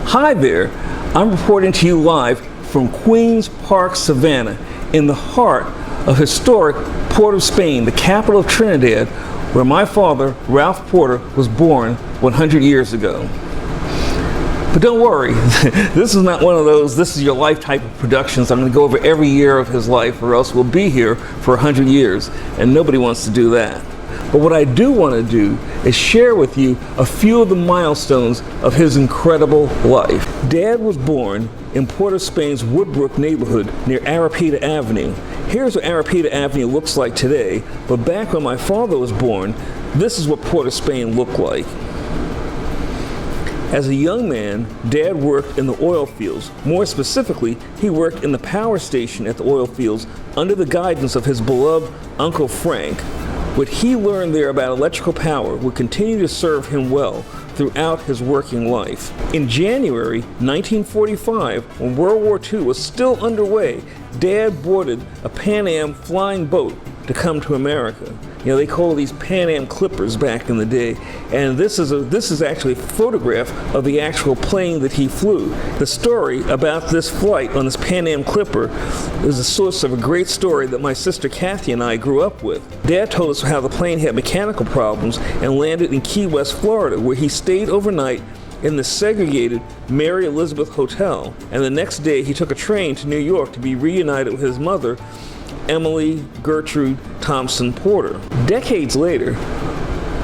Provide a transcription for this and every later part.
Hi there, I'm reporting to you live from Queens Park, Savannah, in the heart of historic Port of Spain, the capital of Trinidad, where my father, Ralph Porter, was born 100 years ago. But don't worry, this is not one of those, this is your life type of productions. I'm going to go over every year of his life, or else we'll be here for 100 years, and nobody wants to do that. But what I do want to do is share with you a few of the milestones of his incredible life. Dad was born in Port of Spain's Woodbrook neighborhood near Arapita Avenue. Here's what Arapita Avenue looks like today, but back when my father was born, this is what Port of Spain looked like. As a young man, Dad worked in the oil fields. More specifically, he worked in the power station at the oil fields under the guidance of his beloved Uncle Frank. What he learned there about electrical power would continue to serve him well throughout his working life. In January 1945, when World War II was still underway, Dad boarded a Pan Am flying boat to come to America. You know, they called these Pan Am Clippers back in the day, and this is actually a photograph of the actual plane that he flew. The story about this flight on this Pan Am Clipper is a source of a great story that my sister Kathy and I grew up with. Dad told us how the plane had mechanical problems and landed in Key West, Florida, where he stayed overnight in the segregated Mary Elizabeth Hotel, and the next day he took a train to New York to be reunited with his mother, Emily Gertrude Thompson Porter. Decades later,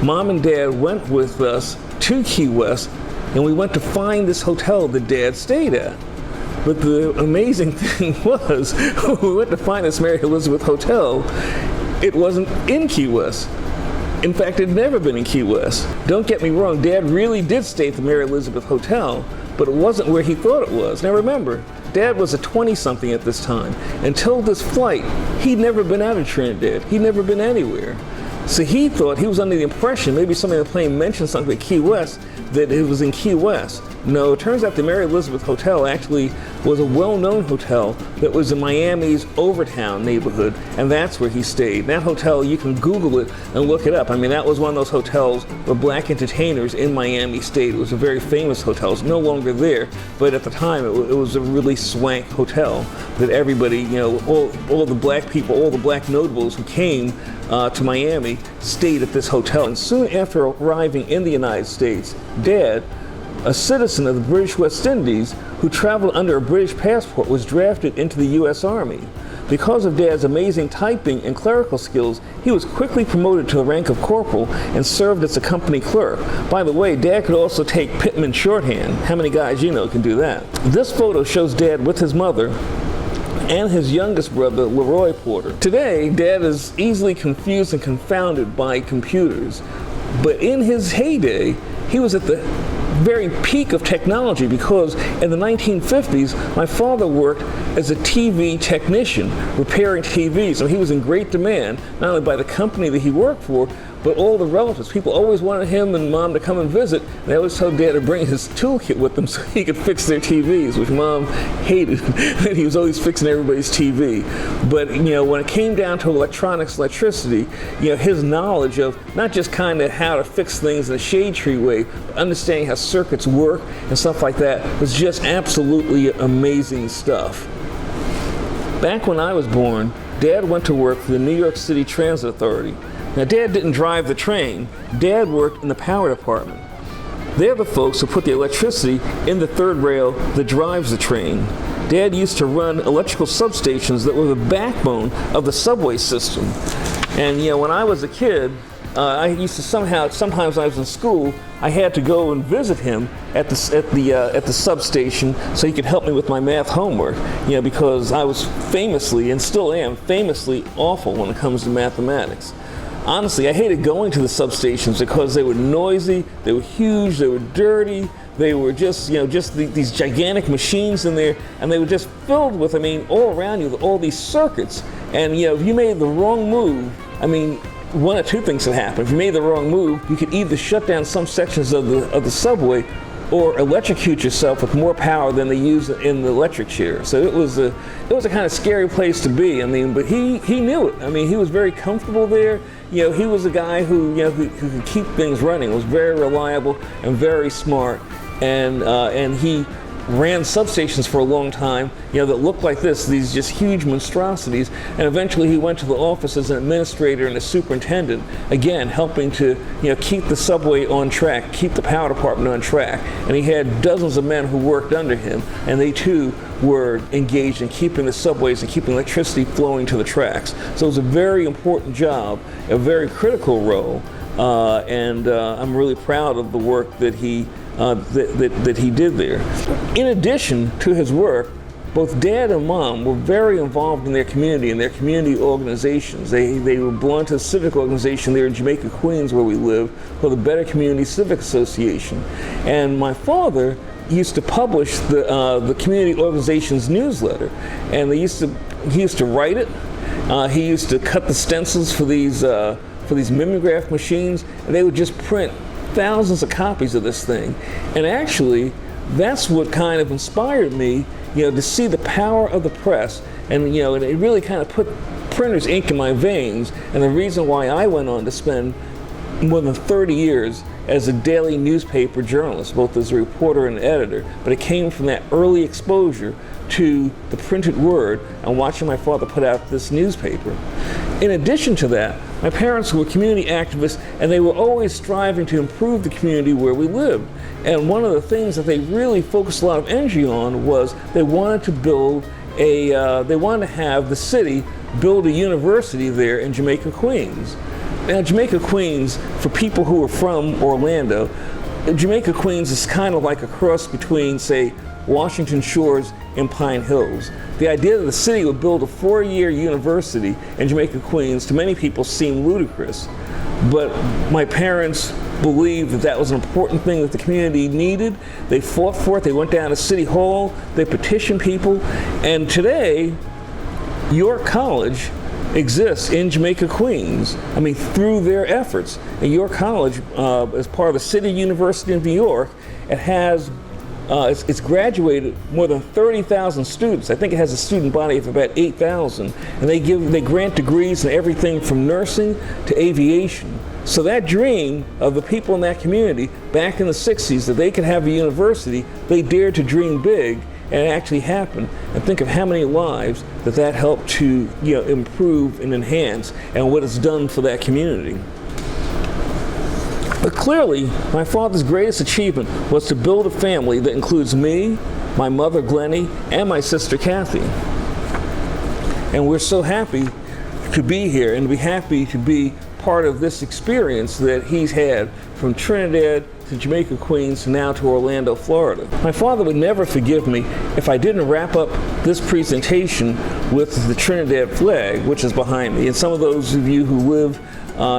Mom and Dad went with us to Key West, and we went to find this hotel that Dad stayed at. But the amazing thing was, when we went to find this Mary Elizabeth Hotel, it wasn't in Key West. In fact, it had never been in Key West. Don't get me wrong, Dad really did stay at the Mary Elizabeth Hotel, but it wasn't where he thought it was. Now remember, Dad was a 20-something at this time. Until this flight, he'd never been out of Trinidad. He'd never been anywhere. So he thought, he was under the impression, maybe somebody on the plane mentioned something at Key West, that it was in Key West. No, it turns out the Mary Elizabeth Hotel actually was a well-known hotel that was in Miami's Overtown neighborhood, and that's where he stayed. That hotel, you can Google it and look it up. I mean, that was one of those hotels where black entertainers in Miami stayed. It was a very famous hotel. It's no longer there, but at the time, it was a really swank hotel that everybody, you know, all the black people, all the black notables who came to Miami stayed at this hotel. And soon after arriving in the United States, Dad, a citizen of the British West Indies who traveled under a British passport, was drafted into the U.S. Army. Because of Dad's amazing typing and clerical skills, he was quickly promoted to the rank of corporal and served as a company clerk. By the way, Dad could also take Pitman shorthand. How many guys you know can do that? This photo shows Dad with his mother and his youngest brother, Leroy Porter. Today, Dad is easily confused and confounded by computers, but in his heyday, he was at the very peak of technology, because in the 1950s, my father worked as a TV technician, repairing TVs. So he was in great demand, not only by the company that he worked for, but all the relatives. People always wanted him and Mom to come and visit. They always told Dad to bring his toolkit with him so he could fix their TVs, which Mom hated, that he was always fixing everybody's TV. But, you know, when it came down to electronics, electricity, you know, his knowledge of not just kind of how to fix things in a shade tree way, but understanding how circuits work and stuff like that was just absolutely amazing stuff. Back when I was born, Dad went to work for the New York City Transit Authority. Now, Dad didn't drive the train. Dad worked in the power department. They're the folks who put the electricity in the third rail that drives the train. Dad used to run electrical substations that were the backbone of the subway system. And, you know, when I was a kid, I used to sometimes I was in school, I had to go and visit him at the substation so he could help me with my math homework, you know, because I was famously, and still am, famously awful when it comes to mathematics. Honestly, I hated going to the substations because they were noisy, they were huge, they were dirty, they were just, you know, these gigantic machines in there, and they were just filled with, I mean, all around you, all these circuits. And, you know, if you made the wrong move, I mean, one or two things could happen. If you made the wrong move, you could either shut down some sections of the subway or electrocute yourself with more power than they use in the electric chair. So it was a kind of scary place to be. I mean, but he knew it. I mean, he was very comfortable there. You know, he was a guy who, you know, who could keep things running, was very reliable and very smart. and he ran substations for a long time, that looked like this, these just huge monstrosities. And eventually he went to the office as an administrator and a superintendent, again, helping to, keep the subway on track, keep the power department on track. And he had dozens of men who worked under him, and they too were engaged in keeping the subways and keeping electricity flowing to the tracks. So it was a very important job, a very critical role, and I'm really proud of the work that he that he did there. In addition to his work, both Dad and Mom were very involved in their community and their community organizations. They belonged to a civic organization there in Jamaica, Queens, where we live, called the Better Community Civic Association. And my father used to publish the community organization's newsletter, and he used to write it. He used to cut the stencils for these mimeograph machines, and they would just print thousands of copies of this thing. And actually, that's what kind of inspired me, to see the power of the press, and and it really kind of put printer's ink in my veins, and the reason why I went on to spend more than 30 years as a daily newspaper journalist, both as a reporter and editor. But it came from that early exposure to the printed word and watching my father put out this newspaper. In addition to that, my parents were community activists, and they were always striving to improve the community where we lived. And one of the things that they really focused a lot of energy on was they wanted to have the city build a university there in Jamaica, Queens. Now, Jamaica, Queens, for people who are from Orlando, Jamaica, Queens is kind of like a cross between, say, Washington Shores and Pine Hills. The idea that the city would build a 4-year university in Jamaica, Queens, to many people seemed ludicrous. But my parents believed that that was an important thing that the community needed. They fought for it. They went down to City Hall. They petitioned people. And today, York College exists in Jamaica, Queens, through their efforts. And York College, as part of the City University of New York, it has it's graduated more than 30,000 students. I think it has a student body of about 8,000, and they grant degrees in everything from nursing to aviation. So that dream of the people in that community back in the 60s, that they could have a university, they dared to dream big, and it actually happened. And think of how many lives that helped to improve and enhance, and what it's done for that community. But clearly, my father's greatest achievement was to build a family that includes me, my mother Glennie, and my sister Kathy. And we're so happy to be here and to be happy to be part of this experience that he's had from Trinidad to Jamaica, Queens, to now to Orlando, Florida. My father would never forgive me if I didn't wrap up this presentation with the Trinidad Flag, which is behind me. And some of those of you who live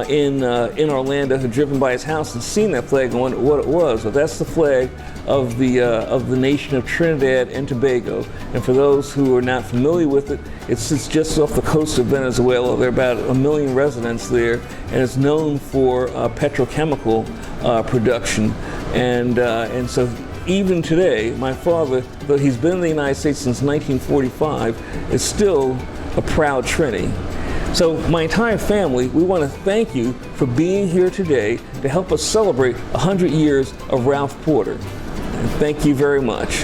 in Orlando have driven by his house and seen that flag and wondered what it was. But that's the flag of the nation of Trinidad and Tobago. And for those who are not familiar with it, it sits just off the coast of Venezuela. There are about 1 million residents there, and it's known for petrochemical production. And so even today, my father, though he's been in the United States since 1945, is still a proud Trini. So my entire family, we want to thank you for being here today to help us celebrate 100 years of Ralph Porter. And thank you very much.